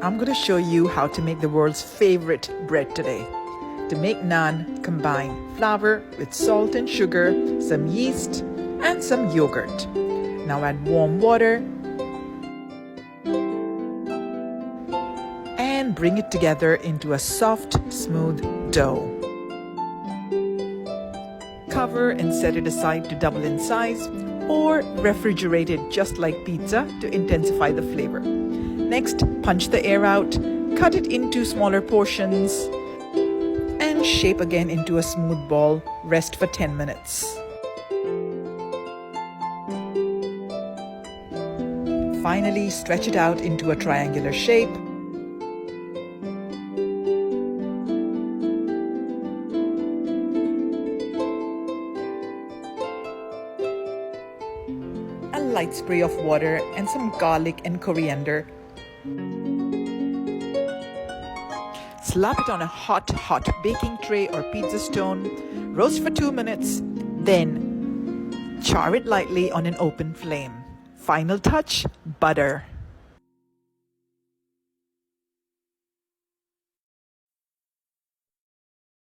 I'm going to show you how to make the world's favorite bread today. To make naan, combine flour with salt and sugar, some yeast, and some yogurt. Now add warm water and bring it together into a soft, smooth dough. Cover and set it aside to double in size, or refrigerate it just like pizza to intensify the flavor. Next, punch the air out, cut it into smaller portions, and shape again into a smooth ball. Rest for 10 minutes. Finally, stretch it out into a triangular shape. A light spray of water and some garlic and coriander. Slap it on a hot baking tray or pizza stone. Roast for 2 minutes, then char it lightly on an open flame. Final touch, butter.